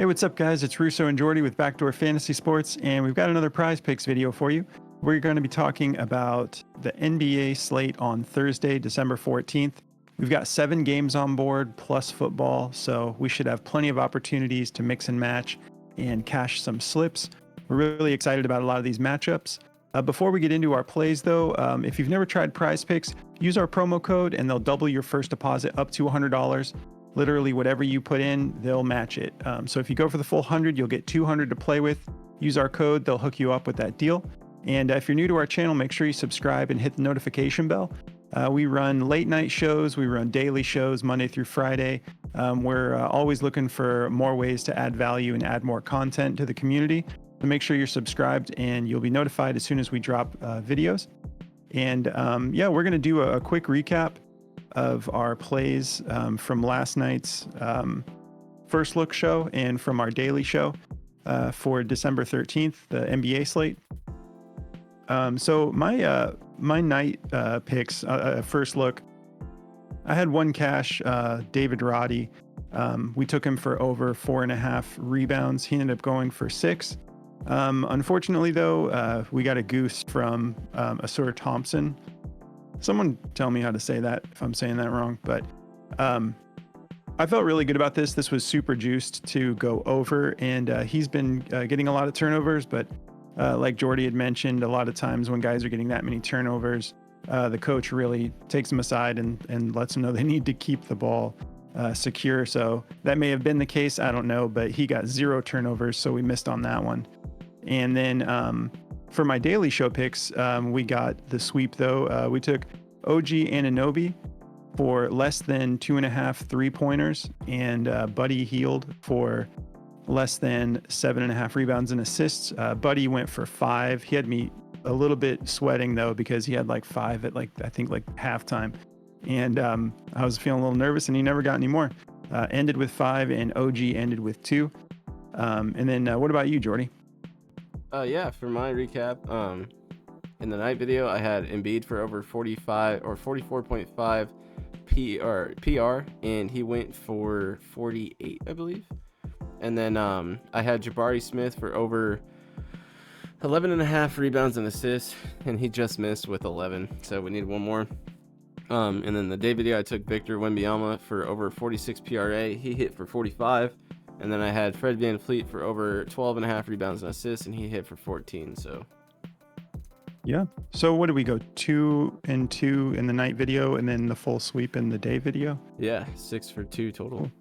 Hey, what's up, guys? It's Russo and Jordy with Backdoor Fantasy Sports, and we've got another prize picks video for you. We're going to be talking about the NBA slate on Thursday, December 14th. We've got 7 games on board plus football, so we should have plenty of opportunities to mix and match and cash some slips. We're really excited about a lot of these matchups. Before we get into our plays, though, if you've never tried Prize Picks, use our promo code and they'll double your first deposit up to $100. Literally, whatever you put in, they'll match it. So if you go for the full 100, you'll get 200 to play with. Use our code, they'll hook you up with that deal. And if you're new to our channel, make sure you subscribe and hit the notification bell. We run late night shows, we run daily shows Monday through Friday. We're always looking for more ways to add value and add more content to the community. So make sure you're subscribed and you'll be notified as soon as we drop videos. And yeah, we're going to do a quick recap of our plays from last night's first look show and from our daily show for December 13th, the NBA slate. So my night picks, first look, I had one cash, David Roddy. We took him for over 4.5 rebounds. He ended up going for 6. Unfortunately, though, we got a goose from Asur Thompson. Someone tell me how to say that if I'm saying that wrong. But I felt really good about this. This was super juiced to go over, and he's been getting a lot of turnovers. But like Jordy had mentioned, a lot of times when guys are getting that many turnovers, the coach really takes them aside and lets them know they need to keep the ball secure. So that may have been the case. I don't know. But he got 0 turnovers, so we missed on that one. And then for my daily show picks, we got the sweep, though. We took OG Anunoby for less than 2.5 3-pointers and Buddy Hield for less than 7.5 rebounds and assists. Buddy went for 5. He had me a little bit sweating, though, because he had like 5 at I think halftime. And I was feeling a little nervous, and he never got any more. Ended with 5, and OG ended with 2. And then what about you, Jordy? Yeah, for my recap, in the night video, I had Embiid for over 45 or 44.5 PR, and he went for 48, I believe. And then I had Jabari Smith for over 11.5 rebounds and assists, and he just missed with 11, so we need one more. And then the day video, I took Victor Wembanyama for over 46 PRA. He hit for 45. And then I had Fred VanVleet for over 12.5 rebounds and assists, and he hit for 14. So, yeah. So what did we go 2 and 2 in the night video, and then the full sweep in the day video? yeah, 6 for 2 total,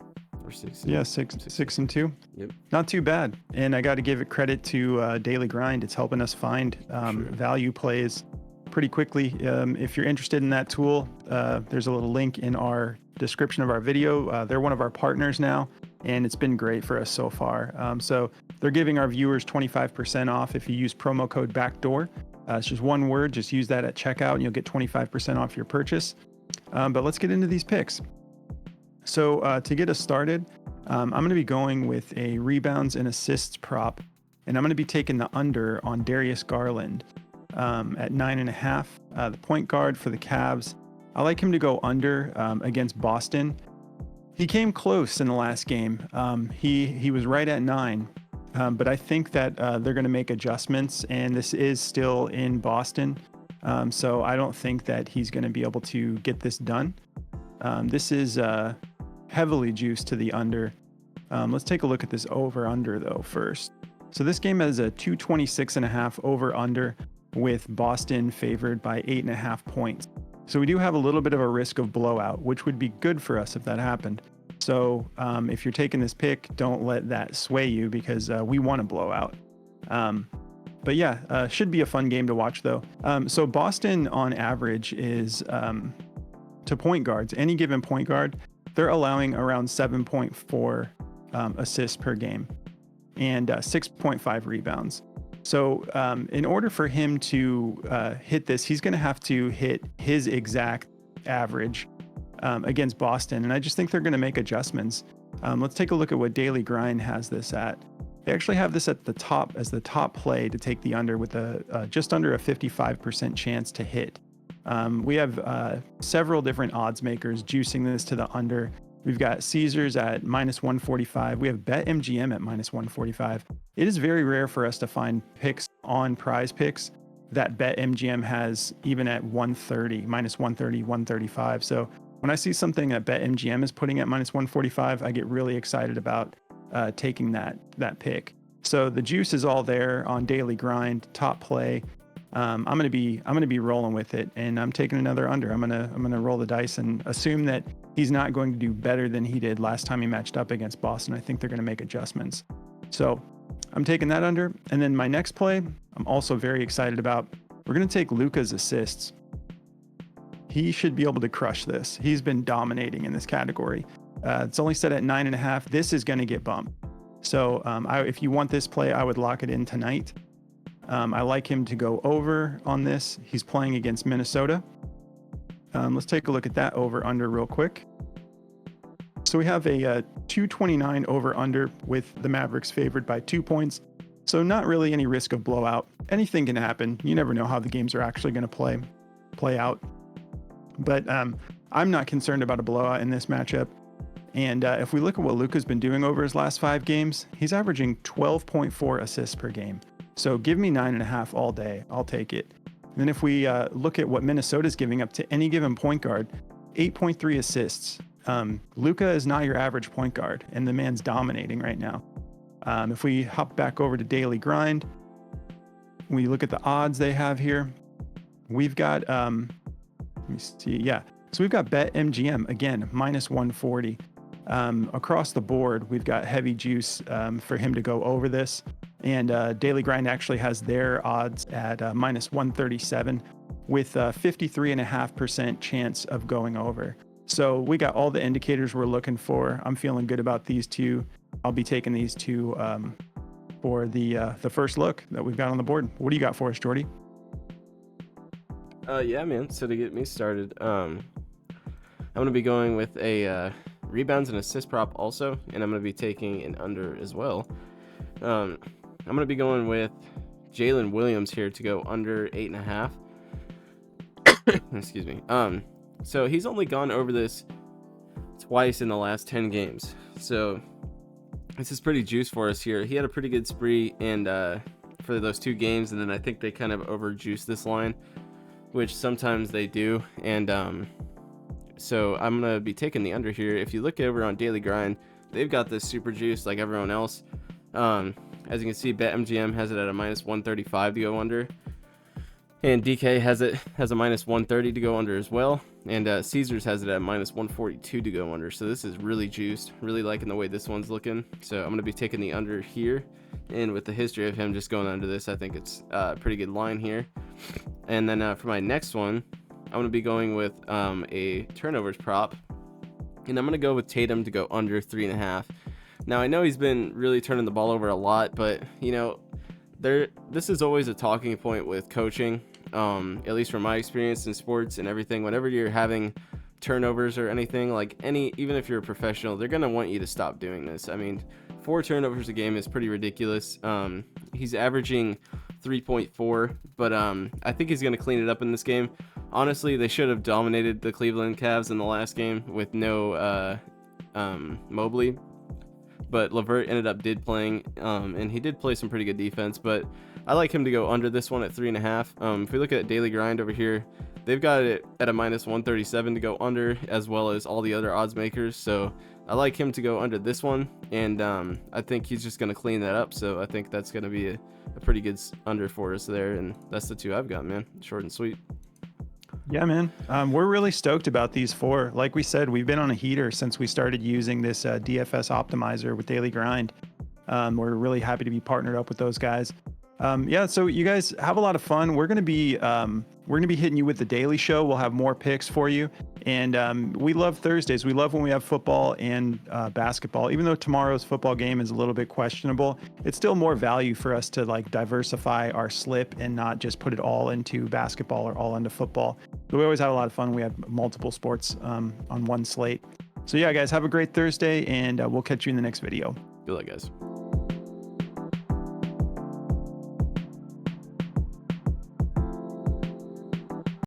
or 6. Yeah, six and 2. Yep. Not too bad. And I got to give it credit to Daily Grind. It's helping us find value plays pretty quickly. If you're interested in that tool, there's a little link in our description of our video. They're one of our partners now, and it's been great for us so far. So they're giving our viewers 25% off if you use promo code BACKDOOR. It's just one word. Just use that at checkout, and you'll get 25% off your purchase. But let's get into these picks. So to get us started, I'm going to be going with a rebounds and assists prop, and I'm going to be taking the under on Darius Garland at 9.5. The point guard for the Cavs. I like him to go under against Boston. He came close in the last game. He was right at 9, but I think that they're going to make adjustments, and this is still in Boston. So I don't think that he's going to be able to get this done. This is heavily juiced to the under. Let's take a look at this over-under, though, first. So this game has a 226.5 over-under with Boston favored by 8.5 points. So we do have a little bit of a risk of blowout, which would be good for us if that happened. So if you're taking this pick, don't let that sway you, because we want to blow out. But yeah, should be a fun game to watch, though. So Boston on average is to point guards, any given point guard, they're allowing around 7.4 assists per game and 6.5 rebounds. So in order for him to hit this, he's going to have to hit his exact average against Boston. And I just think they're going to make adjustments. Let's take a look at what Daily Grind has this at. They actually have this at the top as the top play to take the under with a just under a 55% chance to hit. We have several different odds makers juicing this to the under. We've got Caesars at minus 145. We have BetMGM at minus 145. It is very rare for us to find picks on Prize Picks that BetMGM has even at 130, minus 130, 135. So when I see something that BetMGM is putting at minus 145, I get really excited about taking that pick. So the juice is all there on Daily Grind, top play. I'm gonna be rolling with it, and I'm taking another under. I'm gonna roll the dice and assume that he's not going to do better than he did last time he matched up against Boston. I think they're gonna make adjustments. So I'm taking that under. And then my next play, I'm also very excited about. We're gonna take Luka's assists. He should be able to crush this. He's been dominating in this category. It's only set at 9.5. This is gonna get bumped. So if you want this play, I would lock it in tonight. I like him to go over on this. He's playing against Minnesota. Let's take a look at that over under real quick. So we have a 229 over under with the Mavericks favored by 2 points. So not really any risk of blowout. Anything can happen. You never know how the games are actually going to play out. But I'm not concerned about a blowout in this matchup. And if we look at what Luka's been doing over his last 5 games, he's averaging 12.4 assists per game. So give me 9.5 all day. I'll take it. And then if we look at what Minnesota's giving up to any given point guard, 8.3 assists. Luka is not your average point guard, and the man's dominating right now. If we hop back over to Daily Grind, we look at the odds they have here. We've got, let me see, yeah. So we've got BetMGM, again, minus 140. Across the board, we've got heavy juice for him to go over this. And Daily Grind actually has their odds at minus 137 with a 53.5% chance of going over. So we got all the indicators we're looking for. I'm feeling good about these two. I'll be taking these two for the first look that we've got on the board. What do you got for us, Jordy? Yeah, man. So to get me started, I'm going to be going with a rebounds and assist prop also, and I'm going to be taking an under as well. I'm going to be going with Jalen Williams here to go under 8.5. Excuse me. So he's only gone over this twice in the last 10 games. So this is pretty juice for us here. He had a pretty good spree and for those 2 games, and then I think they kind of overjuiced this line, which sometimes they do. And so I'm going to be taking the under here. If you look over on Daily Grind, they've got this super juice like everyone else. As you can see, BetMGM has it at a minus 135 to go under. And DK has a minus 130 to go under as well. And Caesars has it at minus 142 to go under. So this is really juiced. Really liking the way this one's looking. So I'm going to be taking the under here. And with the history of him just going under this, I think it's a pretty good line here. And then for my next one, I'm going to be going with a turnovers prop. And I'm going to go with Tatum to go under 3.5. Now, I know he's been really turning the ball over a lot, but, you know, this is always a talking point with coaching, at least from my experience in sports and everything. Whenever you're having turnovers or anything, even if you're a professional, they're going to want you to stop doing this. I mean, 4 turnovers a game is pretty ridiculous. He's averaging 3.4, but I think he's going to clean it up in this game. Honestly, they should have dominated the Cleveland Cavs in the last game with no Mobley. But LeVert ended up playing, and he did play some pretty good defense. But I like him to go under this one at 3.5. If we look at Daily Grind over here, they've got it at a minus 137 to go under, as well as all the other odds makers. So I like him to go under this one, and I think he's just going to clean that up. So I think that's going to be a pretty good under for us there, and that's the 2 I've got, man. Short and sweet. Yeah, man. We're really stoked about these 4. Like we said, we've been on a heater since we started using this DFS optimizer with Daily Grind. We're really happy to be partnered up with those guys. Yeah, so you guys have a lot of fun. We're gonna be hitting you with the daily show. We'll have more picks for you, and we love Thursdays. We love when we have football and basketball. Even though tomorrow's football game is a little bit questionable, it's still more value for us to like diversify our slip and not just put it all into basketball or all into football. So we always have a lot of fun. We have multiple sports on one slate. So yeah, guys, have a great Thursday, and we'll catch you in the next video. Good luck, guys.